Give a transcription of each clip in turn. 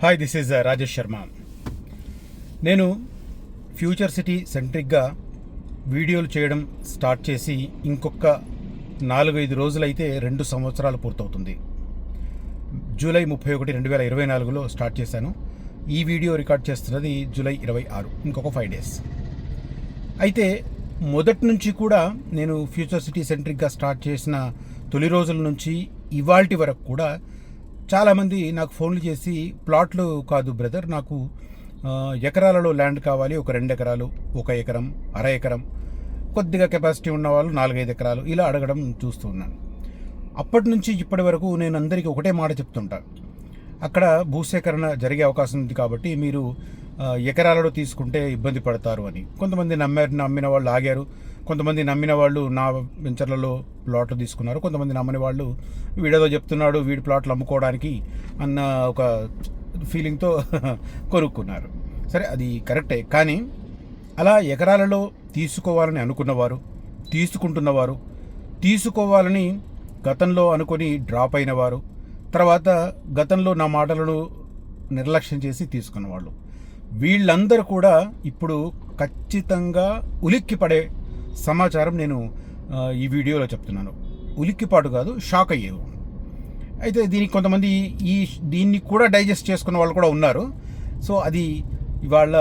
Hi, this is Rajesh Sharma. నేను future city సెంట్రిక్గా వీడియోలు చేయడం స్టార్ట్ చేసి ఇంకొక 4-5 రోజులైతే 2 సంవత్సరాలు పూర్తవుతుంది. జూలై 31, 2024లో స్టార్ట్ చేశాను. ఈ వీడియో రికార్డ్ చేస్తున్నది జూలై 26, ఇంకొక 5 డేస్. అయితే మొదటి నుంచి కూడా నేను ఫ్యూచర్ సిటీ సెంట్రిక్గా స్టార్ట్ చేసిన తొలి రోజుల నుంచి ఇవాల్టి వరకు కూడా చాలామంది నాకు ఫోన్లు చేసి, ప్లాట్లు కాదు బ్రదర్, నాకు ఎకరాలలో ల్యాండ్ కావాలి, ఒక 2 ఎకరాలు, 1 ఎకరం, అర ఎకరం, కొద్దిగా కెపాసిటీ ఉన్న వాళ్ళు 4-5 ఎకరాలు ఇలా అడగడం చూస్తూ ఉన్నాను. అప్పటి నుంచి ఇప్పటి వరకు నేను అందరికీ ఒకటే మాట చెప్తుంటాను, అక్కడ భూసేకరణ జరిగే అవకాశం ఉంది కాబట్టి మీరు ఎకరాలలో తీసుకుంటే ఇబ్బంది పడతారు అని. కొంతమంది నమ్మిన వాళ్ళు ఆగారు, కొంతమంది నమ్మిన వాళ్ళు నా వెంచర్లలో ప్లాట్లు తీసుకున్నారు, కొంతమంది నమ్మని వాళ్ళు వీడేదో చెప్తున్నాడు, వీడి ప్లాట్లు అమ్ముకోవడానికి అన్న ఒక ఫీలింగ్తో కొనుక్కున్నారు. సరే, అది కరెక్టే. కానీ అలా ఎకరాలలో తీసుకోవాలని అనుకున్నవారు, తీసుకుంటున్నవారు, తీసుకోవాలని గతంలో అనుకొని డ్రాప్ అయిన వారు, తర్వాత గతంలో నా మాటలను నిర్లక్ష్యం చేసి తీసుకున్నవాళ్ళు, వీళ్ళందరూ కూడా ఇప్పుడు ఖచ్చితంగా ఉలిక్కిపడే సమాచారం నేను ఈ వీడియోలో చెప్తున్నాను. ఉలిక్కిపాటు కాదు, షాక్ అయ్యేవు. అయితే దీనికి కొంతమంది దీన్ని కూడా డైజెస్ట్ చేసుకున్న వాళ్ళు కూడా ఉన్నారు. సో అది ఇవాళ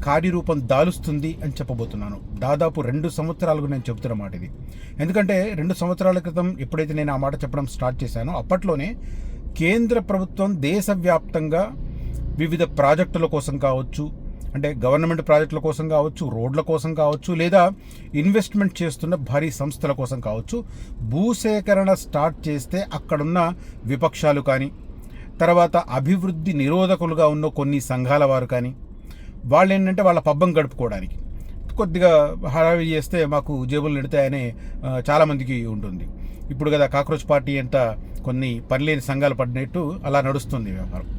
కార్యరూపం దాలుస్తుంది అని చెప్పబోతున్నాను. దాదాపు 2 సంవత్సరాలుగా నేను చెబుతున్న మాట ఇది. ఎందుకంటే 2 సంవత్సరాల క్రితం ఎప్పుడైతే నేను ఆ మాట చెప్పడం స్టార్ట్ చేశానో అప్పట్లోనే కేంద్ర ప్రభుత్వం దేశవ్యాప్తంగా వివిధ ప్రాజెక్టుల కోసం కావచ్చు, అంటే గవర్నమెంట్ ప్రాజెక్టుల కోసం కావచ్చు, రోడ్ల కోసం కావచ్చు, లేదా ఇన్వెస్ట్మెంట్ చేస్తున్న భారీ సంస్థల కోసం కావచ్చు, భూసేకరణ స్టార్ట్ చేస్తే అక్కడున్న విపక్షాలు కానీ, తర్వాత అభివృద్ధి నిరోధకులుగా ఉన్న కొన్ని సంఘాల వారు కానీ, వాళ్ళు ఏంటంటే వాళ్ళ పబ్బం గడుపుకోవడానికి కొద్దిగా హడావిడి చేస్తే మాకు జేబులు నిడతాయనే చాలామందికి ఉంటుంది. ఇప్పుడు కదా కాక్రోచ్ పార్టీ అంట కొన్ని పనిలేని సంఘాలు పడినట్టు అలా నడుస్తుంది వ్యాపారం.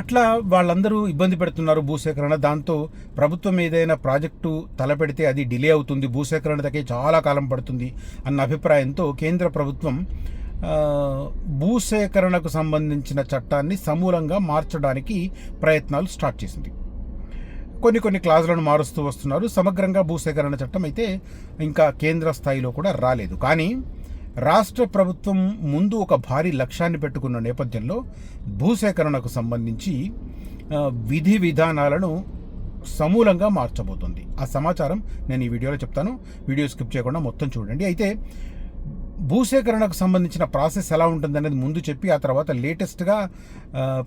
అట్లా వాళ్ళందరూ ఇబ్బంది పెడుతున్నారు భూసేకరణ. దాంతో ప్రభుత్వం ఏదైనా ప్రాజెక్టు తలపెడితే అది డిలే అవుతుంది, భూసేకరణకే చాలా కాలం పడుతుంది అన్న అభిప్రాయంతో కేంద్ర ప్రభుత్వం భూసేకరణకు సంబంధించిన చట్టాన్ని సమూలంగా మార్చడానికి ప్రయత్నాలు స్టార్ట్ చేసింది. కొన్ని క్లాజులను మారుస్తూ వస్తున్నారు. సమగ్రంగా భూసేకరణ చట్టం అయితే ఇంకా కేంద్ర స్థాయిలో కూడా రాలేదు. కానీ రాష్ట్ర ప్రభుత్వం ముందు ఒక భారీ లక్ష్యాన్ని పెట్టుకున్న నేపథ్యంలో భూసేకరణకు సంబంధించి విధి విధానాలను సమూలంగా మార్చబోతుంది. ఆ సమాచారం నేను ఈ వీడియోలో చెప్తాను. వీడియో స్కిప్ చేయకుండా మొత్తం చూడండి. అయితే భూసేకరణకు సంబంధించిన ప్రాసెస్ ఎలా ఉంటుందనేది ముందు చెప్పి, ఆ తర్వాత లేటెస్ట్గా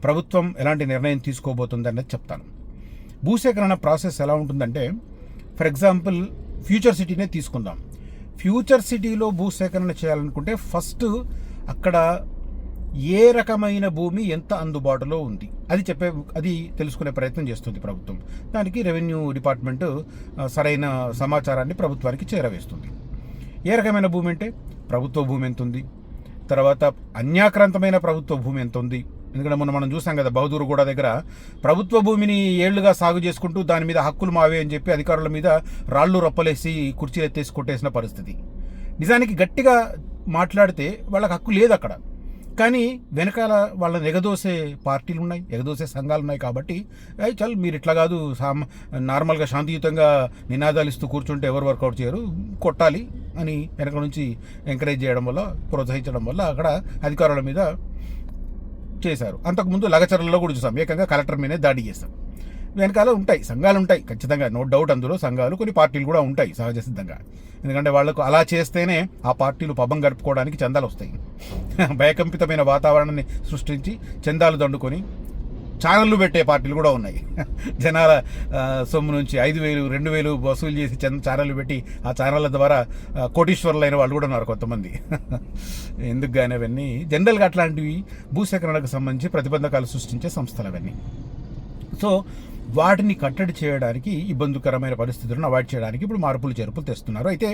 ప్రభుత్వం ఎలాంటి నిర్ణయం తీసుకోబోతుంది అనేది చెప్తాను. భూసేకరణ ప్రాసెస్ ఎలా ఉంటుందంటే, ఫర్ ఎగ్జాంపుల్ ఫ్యూచర్ సిటీనే తీసుకుందాం. ఫ్యూచర్ సిటీలో భూసేకరణ చేయాలనుకుంటే ఫస్ట్ అక్కడ ఏ రకమైన భూమి ఎంత అందుబాటులో ఉంది అది తెలుసుకునే ప్రయత్నం చేస్తుంది ప్రభుత్వం. దానికి రెవెన్యూ డిపార్ట్మెంట్ సరైన సమాచారాన్ని ప్రభుత్వానికి చేరవేస్తుంది. ఏ రకమైన భూమి అంటే ప్రభుత్వ భూమి ఎంత ఉంది, తర్వాత అన్యాక్రాంతమైన ప్రభుత్వ భూమి ఎంత ఉంది. ఎందుకంటే మనం చూసాం కదా, బహదూర్గూడ దగ్గర ప్రభుత్వ భూమిని ఏళ్లుగా సాగు చేసుకుంటూ దాని మీద హక్కులు మావే అని చెప్పి అధికారుల మీద రాళ్ళు రప్పలేసి కుర్చీలు ఎత్తేసి కొట్టేసిన పరిస్థితి. నిజానికి గట్టిగా మాట్లాడితే వాళ్ళకి హక్కు లేదు అక్కడ, కానీ వెనకాల వాళ్ళని ఎగదోసే పార్టీలు ఉన్నాయి, ఎగదోసే సంఘాలు ఉన్నాయి. కాబట్టి చల్ మీరు ఇట్లా కాదు, నార్మల్గా శాంతియుతంగా నినాదాలు ఇస్తూ కూర్చుంటే ఎవరు వర్కౌట్ చేయరు, కొట్టాలి అని వెనక నుంచి ఎంకరేజ్ చేయడం వల్ల, ప్రోత్సహించడం వల్ల అక్కడ అధికారుల మీద చేశారు. అంతకుముందు లగచర్లలో కూడా చూసాం, ఏకంగా కలెక్టర్ మీదే దాడి చేస్తాం. వెనకాల ఉంటాయి, సంఘాలు ఉంటాయి ఖచ్చితంగా, నో డౌట్. అందులో సంఘాలు, కొన్ని పార్టీలు కూడా ఉంటాయి సహజ సిద్ధంగా. ఎందుకంటే వాళ్ళకు అలా చేస్తేనే ఆ పార్టీలు పబ్బం గడుపుకోవడానికి చందాలు వస్తాయి. భయకంపితమైన వాతావరణాన్ని సృష్టించి చందాలు దండుకొని ఛానళ్ళు పెట్టే పార్టీలు కూడా ఉన్నాయి. జనాల సొమ్ము నుంచి 5,000, 2,000 వసూలు చేసి ఛానళ్ళు పెట్టి ఆ ఛానళ్ళ ద్వారా కోటీశ్వరులు అయిన వాళ్ళు కూడా ఉన్నారు కొంతమంది. ఎందుకు కానీ అవన్నీ జనరల్గా అట్లాంటివి భూసేకరణకు సంబంధించి ప్రతిబంధకాలు సృష్టించే సంస్థలు అవన్నీ. సో వాటిని కట్టడి చేయడానికి, ఇబ్బందికరమైన పరిస్థితులను అవాయిడ్ చేయడానికి ఇప్పుడు మార్పులు చేర్పులు తెస్తున్నారు. అయితే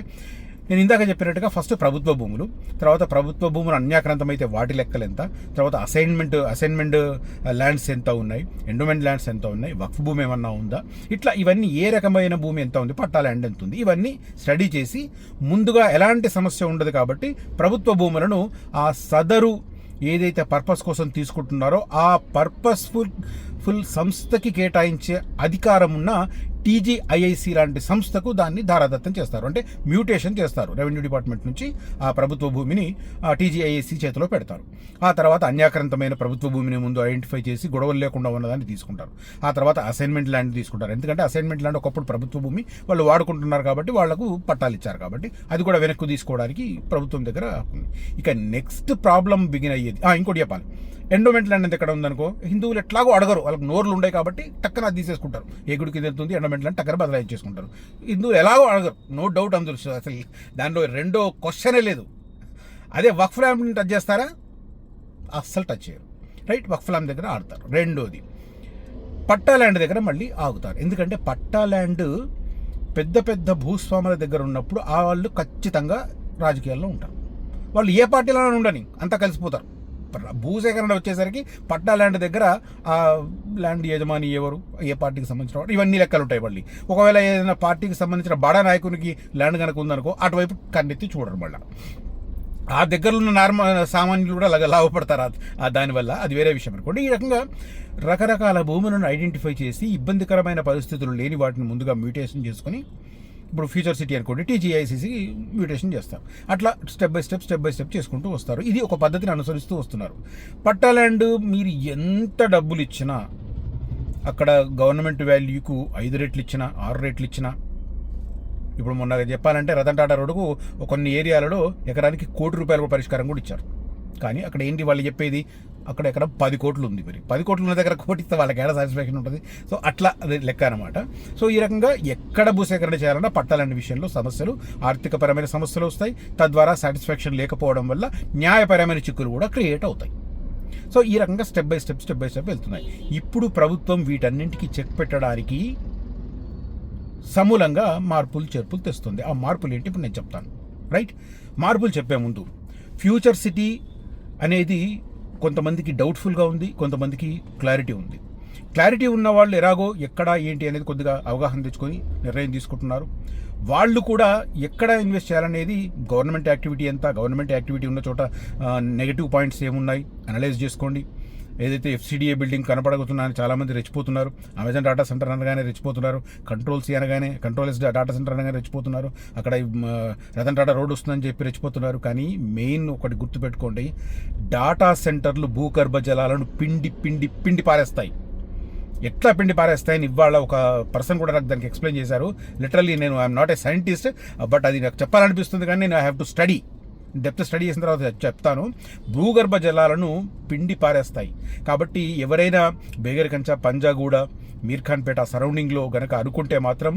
నేను ఇందాక చెప్పినట్టుగా ఫస్ట్ ప్రభుత్వ భూములు, తర్వాత ప్రభుత్వ భూములు అన్యాక్రాంతమైతే వాటి లెక్కలు ఎంత, తర్వాత అసైన్మెంట్ ల్యాండ్స్ ఎంత ఉన్నాయి, ఎండోమెంట్ ల్యాండ్స్ ఎంత ఉన్నాయి, వక్ఫ్ భూమి ఏమన్నా ఉందా, ఇట్లా ఇవన్నీ ఏ రకమైన భూమి ఎంత ఉంది, పట్టా ల్యాండ్ ఎంత ఉంది, ఇవన్నీ స్టడీ చేసి ముందుగా ఎలాంటి సమస్య ఉండదు కాబట్టి ప్రభుత్వ భూములను ఆ సదరు ఏదైతే పర్పస్ కోసం తీసుకుంటున్నారో ఆ ఫుల్ సంస్థకి కేటాయించే అధికారం ఉన్న టీజీఐఐసి లాంటి సంస్థకు దాన్ని ధారాదత్తం చేస్తారు, అంటే మ్యూటేషన్ చేస్తారు. రెవెన్యూ డిపార్ట్మెంట్ నుంచి ఆ ప్రభుత్వ భూమిని టీజీఐఐసి చేతిలో పెడతారు. ఆ తర్వాత అన్యాక్రాంతమైన ప్రభుత్వ భూమిని ముందు ఐడెంటిఫై చేసి గొడవలు లేకుండా ఉన్నదాన్ని తీసుకుంటారు. ఆ తర్వాత అసైన్మెంట్ ల్యాండ్ తీసుకుంటారు. ఎందుకంటే అసైన్మెంట్ ల్యాండ్ ఒకప్పుడు ప్రభుత్వ భూమి వాళ్ళు వాడుకుంటున్నారు కాబట్టి వాళ్లకు పట్టాలు ఇచ్చారు కాబట్టి అది కూడా వెనక్కు తీసుకోవడానికి ప్రభుత్వం దగ్గర ఉంది. ఇక నెక్స్ట్ ప్రాబ్లం బిగిన్ అయ్యేది. ఇంకోటి చెప్పాలి, ఎండోమెంట్ ల్యాండ్ అనేది ఎక్కడ ఉందనుకో, హిందువులు ఎట్లాగో అడగరు, వాళ్ళకి నోర్లు ఉంటాయి కాబట్టి టక్కన అది తీసేసుకుంటారు. ఏ గుడికి వెళ్తుంది ఎండోమెంట్ ల్యాండ్ టక్కన బదలాయించేసుకుంటారు. హిందువులు ఎలాగో అడగరు, నో డౌట్ అందులో అసలు దాంట్లో రెండో క్వశ్చనే లేదు. అదే వక్ఫ్ ల్యాండ్ని టచ్ చేస్తారా? అస్సలు టచ్ చేయరు. రైట్, వక్ఫ్ ల్యాండ్ దగ్గర ఆడతారు. రెండోది పట్టా ల్యాండ్ దగ్గర మళ్ళీ ఆగుతారు. ఎందుకంటే పట్టా ల్యాండ్ పెద్ద పెద్ద భూస్వాముల దగ్గర ఉన్నప్పుడు ఆ వాళ్ళు ఖచ్చితంగా రాజకీయాల్లో ఉంటారు. వాళ్ళు ఏ పార్టీలోనే ఉండని అంతా కలిసిపోతారు. భూసేకరణ వచ్చేసరికి పట్టా ల్యాండ్ దగ్గర ఆ ల్యాండ్ యజమాని ఎవరు, ఏ పార్టీకి సంబంధించిన వాడు, ఇవన్నీ లెక్కలు ఉంటాయి. మళ్ళీ ఒకవేళ ఏదైనా పార్టీకి సంబంధించిన బడా నాయకునికి ల్యాండ్ కనుక ఉందనుకో అటువైపు కన్నెత్తి చూడరు. మళ్ళీ ఆ దగ్గర ఉన్న సామాన్యులు కూడా లాభపడతారు దానివల్ల, అది వేరే విషయం అనుకోండి. ఈ రకంగా రకరకాల భూములను ఐడెంటిఫై చేసి ఇబ్బందికరమైన పరిస్థితులు లేని వాటిని ముందుగా మ్యూటేషన్ చేసుకొని, ఇప్పుడు ఫ్యూచర్ సిటీ అనుకోండి టీజీఐసిసి మ్యూటేషన్ చేస్తారు. అట్లా స్టెప్ బై స్టెప్ చేసుకుంటూ వస్తారు. ఇది ఒక పద్ధతిని అనుసరిస్తూ వస్తున్నారు. పట్టా ల్యాండ్ మీరు ఎంత డబ్బులు ఇచ్చినా, అక్కడ గవర్నమెంట్ వాల్యూకు 5 రెట్లు ఇచ్చినా 6 రెట్లు ఇచ్చినా, ఇప్పుడు మొన్న చెప్పాలంటే రతన్ టాటా రోడ్డుకు కొన్ని ఏరియాలలో ఎకరానికి ₹1,00,00,000 పరిష్కారం కూడా ఇచ్చారు. కానీ అక్కడ ఏంటి వాళ్ళు చెప్పేది, అక్కడ 10 కోట్లు ఉంది. మరి 10 కోట్లు ఉన్న దగ్గర కోటి ఇస్తే వాళ్ళకి ఏడా సాటిస్ఫాక్షన్ ఉంటుంది. సో అట్లా అది లెక్క అనమాట. సో ఈ రకంగా ఎక్కడ భూసేకరణ చేయాలన్నా పట్టాలనే విషయంలో సమస్యలు, ఆర్థికపరమైన సమస్యలు వస్తాయి. తద్వారా సాటిస్ఫాక్షన్ లేకపోవడం వల్ల న్యాయపరమైన చిక్కులు కూడా క్రియేట్ అవుతాయి. సో ఈ రకంగా స్టెప్ బై స్టెప్ వెళ్తున్నాయి. ఇప్పుడు ప్రభుత్వం వీటన్నింటికి చెక్ పెట్టడానికి సమూలంగా మార్పులు చేర్పులు తెస్తుంది. ఆ మార్పులు ఏంటి ఇప్పుడు నేను చెప్తాను. రైట్, మార్పులు చెప్పే ముందు ఫ్యూచర్ సిటీ అనేది కొంతమందికి డౌట్ఫుల్గా ఉంది, కొంతమందికి క్లారిటీ ఉంది. క్లారిటీ ఉన్న వాళ్ళు ఎలాగో ఎక్కడ ఏంటి అనేది కొద్దిగా అవగాహన తెచ్చుకొని నిర్ణయం తీసుకుంటున్నారు. వాళ్ళు కూడా ఎక్కడ ఇన్వెస్ట్ చేయాలనేది, గవర్నమెంట్ యాక్టివిటీ ఎంత, గవర్నమెంట్ యాక్టివిటీ ఉన్న చోట నెగిటివ్ పాయింట్స్ ఏమున్నాయి అనలైజ్ చేసుకోండి. ఏదైతే ఎఫ్సిడిఏ బిల్డింగ్ కనపడగలుగుతున్నాయని చాలామంది రెచ్చిపోతున్నారు. అమెజాన్ డేటా సెంటర్ అనగానే రెచ్చిపోతున్నారు. కంట్రోల్స్ డేటా సెంటర్ అనగానే రెచ్చిపోతున్నారు. అక్కడ రతన్ టాటా రోడ్ వస్తుందని చెప్పి రెచ్చిపోతున్నారు. కానీ మెయిన్ ఒకటి గుర్తుపెట్టుకోండి, డేటా సెంటర్లు భూగర్భ జలాలను పిండి పారేస్తాయి. ఎట్లా పిండి పారేస్తాయని ఇవాళ ఒక పర్సన్ కూడా నాకు దానికి ఎక్స్ప్లెయిన్ చేశారు. లిటరల్లీ నేను I'm not a scientist, but అది నాకు చెప్పాలనిపిస్తుంది. కానీ నేను I have to study, depth study చేసిన తర్వాత చెప్తాను. భూగర్భ జలాలను పిండి పారేస్తాయి. కాబట్టి ఎవరైనా బేగరికంచ, పంజాగూడ, మీర్ఖాన్పేట సరౌండింగ్లో గనక అనుకుంటే మాత్రం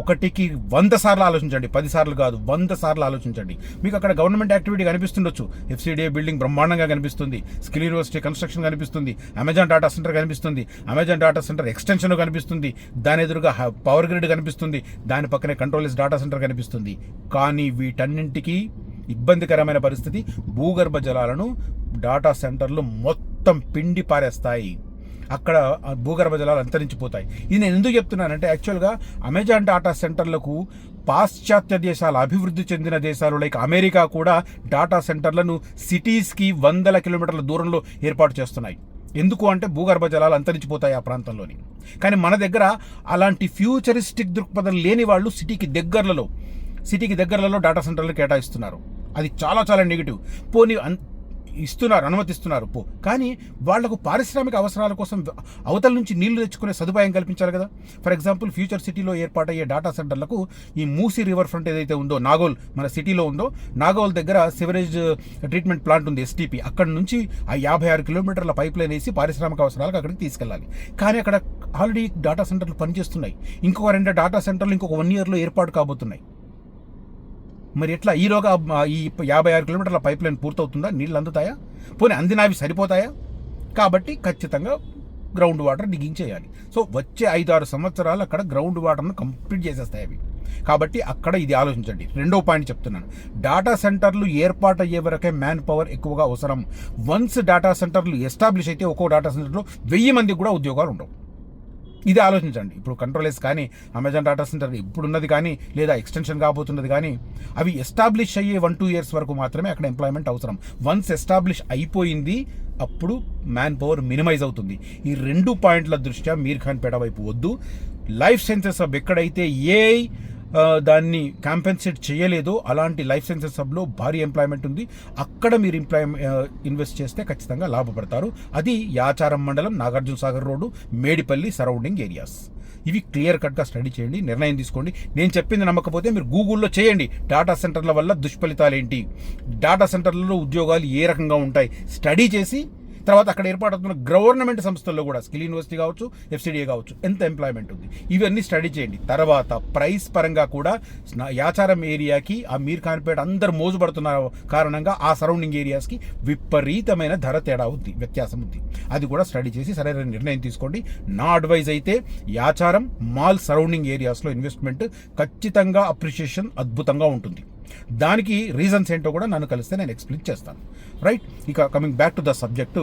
1కి 100 సార్లు ఆలోచించండి. 10 సార్లు కాదు, 100 సార్లు ఆలోచించండి. మీకు అక్కడ గవర్నమెంట్ యాక్టివిటీ కనిపిస్తుండొచ్చు. ఎఫ్సిడిఏ బిల్డింగ్ బ్రహ్మాండంగా కనిపిస్తుంది, స్కిల్ యూనివర్సిటీ కన్స్ట్రక్షన్ కనిపిస్తుంది, అమెజాన్ డేటా సెంటర్ కనిపిస్తుంది, అమెజాన్ డేటా సెంటర్ ఎక్స్టెన్షన్ కనిపిస్తుంది, దాని ఎదురుగా పవర్ గ్రిడ్ కనిపిస్తుంది, దాని పక్కనే కంట్రోల్స్ డేటా సెంటర్ కనిపిస్తుంది. కానీ వీటన్నింటికీ ఇబ్బందికరమైన పరిస్థితి, భూగర్భ జలాలను డేటా సెంటర్లు మొత్తం పిండి పారేస్తాయి. అక్కడ భూగర్భ జలాలు అంతరించిపోతాయి. ఇది నేను ఎందుకు చెప్తున్నానంటే, యాక్చువల్గా అమెజాన్ డేటా సెంటర్లకు పాశ్చాత్య దేశాలు, అభివృద్ధి చెందిన దేశాలు లైక్ అమెరికా కూడా డేటా సెంటర్లను సిటీస్కి 100 కిలోమీటర్ల దూరంలో ఏర్పాటు చేస్తున్నాయి. ఎందుకు అంటే భూగర్భ జలాలు అంతరించిపోతాయి ఆ ప్రాంతంలోని. కానీ మన దగ్గర అలాంటి ఫ్యూచరిస్టిక్ దృక్పథం లేని వాళ్ళు సిటీకి దగ్గరలలో డేటా సెంటర్లు కేటాయిస్తున్నారు. అది చాలా నెగిటివ్. పోనీ అనుమతిస్తున్నారు కానీ వాళ్లకు పారిశ్రామిక అవసరాల కోసం అవతల నుంచి నీళ్లు తెచ్చుకునే సదుపాయం కల్పించాలి కదా. ఫర్ ఎగ్జాంపుల్ ఫ్యూచర్ సిటీలో ఏర్పాటయ్యే డేటా సెంటర్లకు ఈ మూసీ రివర్ ఫ్రంట్ ఏదైతే ఉందో, నాగోల్ మన సిటీలో ఉందో, నాగోల్ దగ్గర సివరేజ్ ట్రీట్మెంట్ ప్లాంట్ ఉంది ఎస్టీపీ. అక్కడ నుంచి ఆ 56 కిలోమీటర్ల పైప్ లైన్ వేసి పారిశ్రామిక అవసరాలకు అక్కడికి తీసుకెళ్ళాలి. కానీ అక్కడ ఆల్రెడీ డేటా సెంటర్లు పనిచేస్తున్నాయి. ఇంకొక 2 డేటా సెంటర్లు ఇంకొక 1 yearలో ఏర్పాటు కాబోతున్నాయి. మరి ఎట్లా ఈలోగా ఈ 56 కిలోమీటర్ల పైప్ లైన్ పూర్తవుతుందా? నీళ్ళు అందుతాయా? పోనీ అందినవి సరిపోతాయా? కాబట్టి ఖచ్చితంగా గ్రౌండ్ వాటర్ డిగింగ్ చేయాలి. సో వచ్చే 5-6 సంవత్సరాలు అక్కడ గ్రౌండ్ వాటర్ను కంప్లీట్ చేసేస్తాయి అవి. కాబట్టి అక్కడ ఇది ఆలోచించండి. రెండో పాయింట్ చెప్తున్నాను, డేటా సెంటర్లు ఏర్పాటు అయ్యే వరకే మ్యాన్ పవర్ ఎక్కువగా అవసరం. వన్స్ డేటా సెంటర్లు ఎస్టాబ్లిష్ అయితే ఒక్కో డేటా సెంటర్లో 1000 మందికి కూడా ఉద్యోగాలు ఉండవు. ఇది ఆలోచించండి. ఇప్పుడు కంట్రోలర్స్ కానీ, అమెజాన్ డాటా సెంటర్ ఇప్పుడున్నది కానీ, లేదా ఎక్స్టెన్షన్ కాబోతున్నది కానీ, అవి ఎస్టాబ్లిష్ అయ్యే 1-2 ఇయర్స్ వరకు మాత్రమే అక్కడ ఎంప్లాయ్మెంట్ అవసరం. వన్స్ ఎస్టాబ్లిష్ అయిపోయింది, అప్పుడు మ్యాన్ పవర్ మినిమైజ్ అవుతుంది. ఈ 2 పాయింట్ల దృష్ట్యా మీర్ ఖాన్ పేట వైపు వద్దు. లైఫ్ సైన్సెస్ హబ్ ఎక్కడైతే ఏఐ దాన్ని కాంపెన్సేట్ చేయలేదో అలాంటి లైఫ్ సైన్సెస్ హబ్లో భారీ ఎంప్లాయ్మెంట్ ఉంది. అక్కడ మీరు ఇన్వెస్ట్ చేస్తే ఖచ్చితంగా లాభపడతారు. అది యాచారం మండలం, Nagarjuna Sagar road, Medipalli surrounding areas. ఇవి క్లియర్ కట్గా స్టడీ చేయండి, నిర్ణయం తీసుకోండి. నేను చెప్పింది నమ్మకపోతే మీరు గూగుల్లో చేయండి, డేటా సెంటర్ల వల్ల దుష్ఫలితాలు ఏంటి, డేటా సెంటర్లలో ఉద్యోగాలు ఏ రకంగా ఉంటాయి, స్టడీ చేసి తర్వాత అక్కడ ఏర్పాటవుతున్న గవర్నమెంట్ సంస్థల్లో కూడా స్కిల్ యూనివర్సిటీ కావచ్చు, ఎఫ్సిడిఏ కావచ్చు, ఎంత ఎంప్లాయ్మెంట్ ఉంది, ఇవన్నీ స్టడీ చేయండి. తర్వాత ప్రైస్ పరంగా కూడా యాచారం ఏరియాకి ఆ మీర్ ఖాన్పేట అందరు మోజుపడుతున్న కారణంగా ఆ సరౌండింగ్ ఏరియాస్కి విపరీతమైన ధర తేడా ఉంది, వ్యత్యాసం ఉంది. అది కూడా స్టడీ చేసి సరైన నిర్ణయం తీసుకోండి. నా అడ్వైజ్ అయితే యాచారం మాల్ సరౌండింగ్ ఏరియాస్లో ఇన్వెస్ట్మెంట్ ఖచ్చితంగా అప్రిషియేషన్ అద్భుతంగా ఉంటుంది. దానికి రీజన్స్ ఏంటో కూడా నన్ను కలిస్తే నేను ఎక్స్ప్లెయిన్ చేస్తాను. రైట్, ఇక coming back to the subject,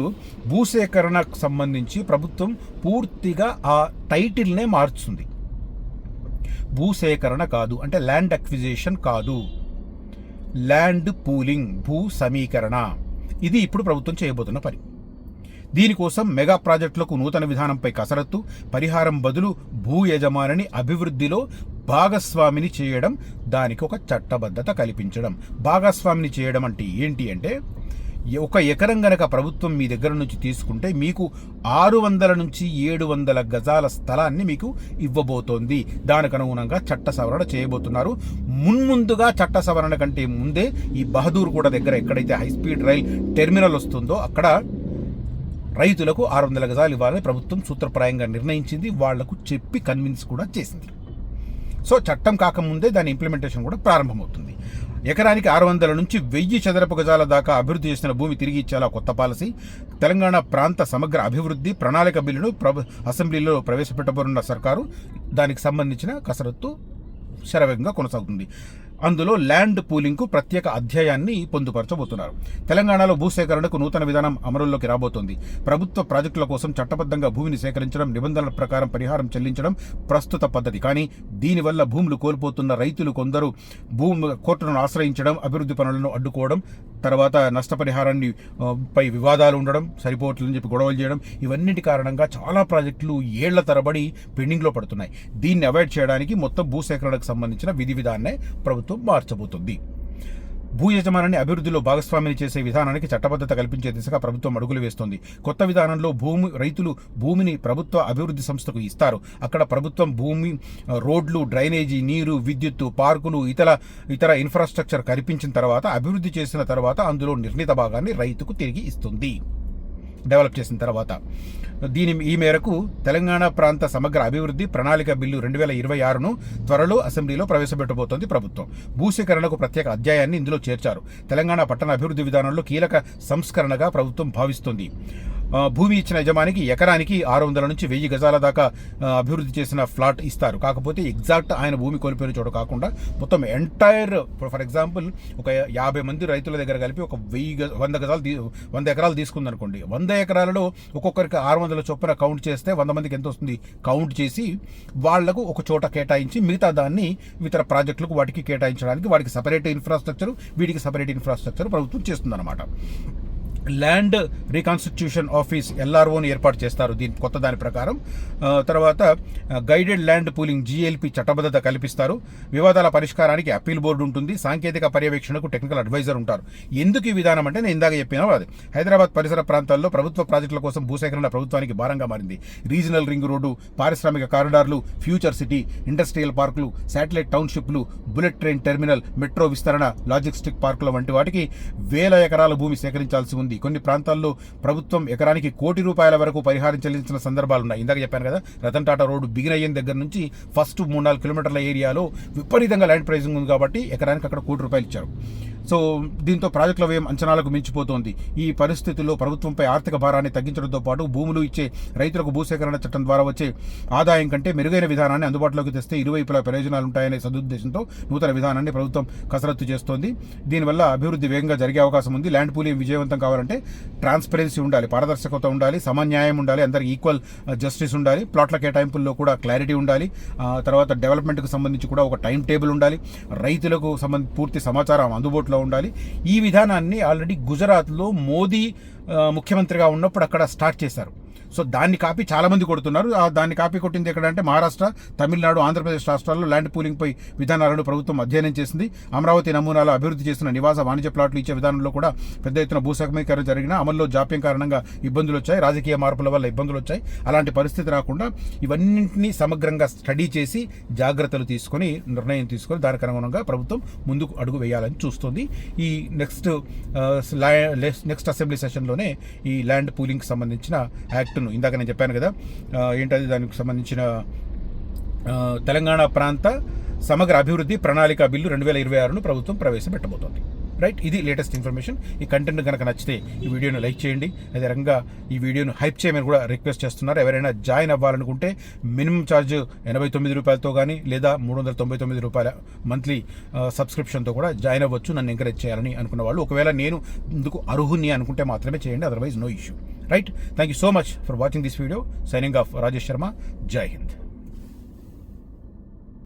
భూసేకరణకు సంబంధించి ప్రభుత్వం పూర్తిగా ఆ టైటిల్నే మార్చుతుంది. భూసేకరణ కాదు, అంటే ల్యాండ్ అక్విజిషన్ కాదు, ల్యాండ్ పూలింగ్, భూ సమీకరణ. ఇది ఇప్పుడు ప్రభుత్వం చేయబోతున్న పని. దీనికోసం మెగా ప్రాజెక్టులకు నూతన విధానంపై కసరత్తు, పరిహారం బదులు భూ యజమానిని అభివృద్ధిలో భాగస్వామిని చేయడం, దానికి ఒక చట్టబద్ధత కల్పించడం. భాగస్వామిని చేయడం అంటే ఏంటి అంటే, 1 ఎకరం గనక ప్రభుత్వం మీ దగ్గర నుంచి తీసుకుంటే మీకు 600 నుంచి 700 గజాల స్థలాన్ని మీకు ఇవ్వబోతోంది. దానికి అనుగుణంగా చట్ట సవరణ చేయబోతున్నారు. మున్ముందుగా చట్ట సవరణ కంటే ముందే ఈ బహదూర్ కూడా దగ్గర ఎక్కడైతే హైస్పీడ్ రైల్ టెర్మినల్ వస్తుందో అక్కడ రైతులకు 600 గజాలు ఇవ్వాలని ప్రభుత్వం సూత్రప్రాయంగా నిర్ణయించింది. వాళ్లకు చెప్పి కన్విన్స్ కూడా చేసింది. సో చట్టం కాకముందే దాని ఇంప్లిమెంటేషన్ కూడా ప్రారంభమవుతుంది. ఎకరానికి 600 నుంచి 1000 చదరపు గజాల దాకా అభివృద్ధి చేసిన భూమి తిరిగి ఇచ్చేలా కొత్త పాలసీ. తెలంగాణ ప్రాంత సమగ్ర అభివృద్ధి ప్రణాళిక బిల్లును అసెంబ్లీలో ప్రవేశపెట్టబోనున్న సర్కారు. దానికి సంబంధించిన కసరత్తు శరవేగంగా కొనసాగుతుంది. అందులో ల్యాండ్ పూలింగ్కు ప్రత్యేక అధ్యాయాన్ని పొందుపరచబోతున్నారు. తెలంగాణలో భూసేకరణకు నూతన విధానం అమలులోకి రాబోతోంది. ప్రభుత్వ ప్రాజెక్టుల కోసం చట్టబద్ధంగా భూమిని సేకరించడం, నిబంధనల ప్రకారం పరిహారం చెల్లించడం ప్రస్తుత పద్ధతి. కానీ దీనివల్ల భూములు కోల్పోతున్న రైతులు కొందరు కోర్టులను ఆశ్రయించడం, అభివృద్ధి పనులను అడ్డుకోవడం, తర్వాత నష్టపరిహారాన్ని పై వివాదాలు ఉండడం, సరిపోవట్లేదని చెప్పి గొడవలు చేయడం, ఇవన్నిటి కారణంగా చాలా ప్రాజెక్టులు ఏళ్ల తరబడి పెండింగ్లో పడుతున్నాయి. దీన్ని అవాయిడ్ చేయడానికి మొత్తం భూసేకరణకు సంబంధించిన విధి విధానాన్ని ప్రభుత్వం మార్చబోతుంది. భూ యజమానాన్ని అభివృద్ధిలో భాగస్వామిని చేసే విధానానికి చట్టబద్ధత కల్పించే దిశగా ప్రభుత్వం అడుగులు వేస్తోంది. కొత్త విధానంలో రైతులు భూమిని ప్రభుత్వ అభివృద్ధి సంస్థకు ఇస్తారు. అక్కడ ప్రభుత్వం భూమి, రోడ్లు, డ్రైనేజీ, నీరు, విద్యుత్తు, పార్కులు, ఇతర ఇన్ఫ్రాస్ట్రక్చర్ కల్పించిన తర్వాత, అభివృద్ధి చేసిన తర్వాత అందులో నిర్ణీత భాగాన్ని రైతుకు తిరిగి ఇస్తుంది, డెవలప్ చేసిన తర్వాత. ఈ మేరకు తెలంగాణ ప్రాంత సమగ్ర అభివృద్ధి ప్రణాళిక బిల్లు 2026ను త్వరలో అసెంబ్లీలో ప్రవేశపెట్టబోతోంది ప్రభుత్వం. భూసేకరణకు ప్రత్యేక అధ్యాయాన్ని ఇందులో చేర్చారు. తెలంగాణ పట్టణ అభివృద్ధి విధానంలో కీలక సంస్కరణగా ప్రభుత్వం భావిస్తుంది. భూమి ఇచ్చిన యజమానికి ఎకరానికి 600 నుంచి 1000 గజాల దాకా అభివృద్ధి చేసిన ఫ్లాట్ ఇస్తారు. కాకపోతే ఎగ్జాక్ట్ ఆయన భూమి కోల్పోయిన చోట కాకుండా మొత్తం ఎంటైర్, ఫర్ ఎగ్జాంపుల్ ఒక 50 మంది రైతుల దగ్గర కలిపి ఒక 100 ఎకరాలు తీసుకుందనుకోండి. 100 ఎకరాలలో ఒక్కొక్కరికి 600 చొప్పున కౌంట్ చేస్తే 100 మందికి ఎంత వస్తుంది కౌంట్ చేసి వాళ్లకు ఒక చోట కేటాయించి మిగతా దాన్ని ఇతర ప్రాజెక్టులకు వాటికి కేటాయించడానికి వాడికి సపరేట్ ఇన్ఫ్రాస్ట్రక్చర్, వీటికి సపరేట్ ఇన్ఫ్రాస్ట్రక్చర్ ప్రభుత్వం చేస్తుందన్నమాట. ల్యాండ్ రీకాన్స్టిట్యూషన్ ఆఫీస్ ఎల్ఆర్ఓని ఏర్పాటు చేస్తారు దీని కొత్త దాని ప్రకారం. తర్వాత గైడెడ్ ల్యాండ్ పూలింగ్ GLP చట్టబద్ధత కల్పిస్తారు. వివాదాల పరిష్కారానికి అప్పీల్ బోర్డు ఉంటుంది. సాంకేతిక పర్యవేక్షణకు టెక్నికల్ అడ్వైజర్ ఉంటారు. ఎందుకు ఈ విధానం అంటే నేను ఇందాక చెప్పినా అది హైదరాబాద్ పరిసర ప్రాంతాల్లో ప్రభుత్వ ప్రాజెక్టుల కోసం భూసేకరణ ప్రభుత్వానికి భారంగా మారింది. రీజనల్ రింగ్ రోడ్డు, పారిశ్రామిక కారిడార్లు, ఫ్యూచర్ సిటీ, ఇండస్ట్రియల్ పార్కులు, శాటిలైట్ టౌన్షిప్లు, బుల్లెట్ ట్రైన్ టెర్మినల్, మెట్రో విస్తరణ, లాజిస్టిక్ పార్కుల వంటి వాటికి 1000 ఎకరాల భూమి సేకరించాల్సి ఉంది. కొన్ని ప్రాంతాల్లో ప్రభుత్వం ఎకరానికి ₹1,00,00,000 వరకు పరిహారం చెల్లించిన సందర్భాలు ఉన్నాయి. ఇందాక చెప్పాను కదా, రతన్ టాటా రోడ్డు బిగిన్ అయ్యేన దగ్గర నుంచి ఫస్ట్ 3-4 కిలోమీటర్ల ఏరియాలో విపరీతంగా ల్యాండ్ ప్రైజింగ్ ఉంది కాబట్టి ఎకరానికి అక్కడ ₹1,00,00,000 ఇచ్చారు. సో దీంతో ప్రాజెక్టుల వ్యయం అంచనాలకు మించిపోతోంది. ఈ పరిస్థితుల్లో ప్రభుత్వంపై ఆర్థిక భారాన్ని తగ్గించడంతో పాటు భూములు ఇచ్చే రైతులకు భూసేకరణ చట్టం ద్వారా వచ్చే ఆదాయం కంటే మెరుగైన విధానాన్ని అందుబాటులోకి తెస్తే ఇరువైపులా ప్రయోజనాలుంటాయనే సదుద్దేశంతో నూతన విధానాన్ని ప్రభుత్వం కసరత్తు చేస్తోంది. దీనివల్ల అభివృద్ధి వేగంగా జరిగే అవకాశం ఉంది. ల్యాండ్ పూలింగ్ విజయవంతం కావాలంటే చేసుకోవాలంటే ట్రాన్స్పరెన్సీ ఉండాలి, పారదర్శకత ఉండాలి, సమన్యాయం ఉండాలి, అందరికి ఈక్వల్ జస్టిస్ ఉండాలి, ప్లాట్ల కేటాయింపుల్లో కూడా క్లారిటీ ఉండాలి, తర్వాత డెవలప్మెంట్కి సంబంధించి కూడా ఒక టైం టేబుల్ ఉండాలి, రైతులకు సంబంధించి పూర్తి సమాచారం అందుబాటులో ఉండాలి. ఈ విధానాన్ని ఆల్రెడీ గుజరాత్లో మోదీ ముఖ్యమంత్రిగా ఉన్నప్పుడు అక్కడ స్టార్ట్ చేశారు. సో దాన్ని కాపీ చాలామంది కొడుతున్నారు. దాన్ని కాపీ కొట్టింది ఎక్కడంటే మహారాష్ట్ర, తమిళనాడు, ఆంధ్రప్రదేశ్ రాష్ట్రాల్లో ల్యాండ్ పూలింగ్పై విధానాలను ప్రభుత్వం అధ్యయనం చేసింది. అమరావతి నమూనాలో అభివృద్ధి చేసిన నివాస వాణిజ్య ప్లాట్లు ఇచ్చే విధానంలో కూడా పెద్ద ఎత్తున భూసేకరణీకరణ జరిగిన అమల్లో జాప్యం కారణంగా ఇబ్బందులు వచ్చాయి, రాజకీయ మార్పుల వల్ల ఇబ్బందులు వచ్చాయి. అలాంటి పరిస్థితి రాకుండా ఇవన్నింటినీ సమగ్రంగా స్టడీ చేసి జాగ్రత్తలు తీసుకొని నిర్ణయం తీసుకొని దానికి అనుగుణంగా ప్రభుత్వం ముందుకు అడుగు వేయాలని చూస్తుంది. ఈ నెక్స్ట్ అసెంబ్లీ సెషన్లోనే ఈ ల్యాండ్ పూలింగ్కి సంబంధించిన యాక్ట్ ఇందాక నేను చెప్పాను కదా, ఏంటది దానికి సంబంధించిన తెలంగాణ ప్రాంత సమగ్ర అభివృద్ధి ప్రణాళిక బిల్లు 2026ను ప్రభుత్వం ప్రవేశపెట్టబోతోంది. రైట్, ఇది లేటెస్ట్ ఇన్ఫర్మేషన్. ఈ కంటెంట్ కనుక నచ్చితే ఈ వీడియోను లైక్ చేయండి. అదే రకంగా ఈ వీడియోను హైప్ చేయమని కూడా రిక్వెస్ట్ చేస్తున్నారు. ఎవరైనా జాయిన్ అవ్వాలనుకుంటే మినిమం ఛార్జ్ 89 రూపాయలతో కానీ లేదా 399 రూపాయల మంత్లీ సబ్స్క్రిప్షన్తో కూడా జాయిన్ అవ్వచ్చు. నన్ను ఎంకరేజ్ చేయాలని అనుకున్న వాళ్ళు, ఒకవేళ నేను ఇందుకు అర్హుని అనుకుంటే మాత్రమే చేయండి, otherwise no issue. Right, thank you so much for watching this video. Signing off Rajesh Sharma. Jai Hind.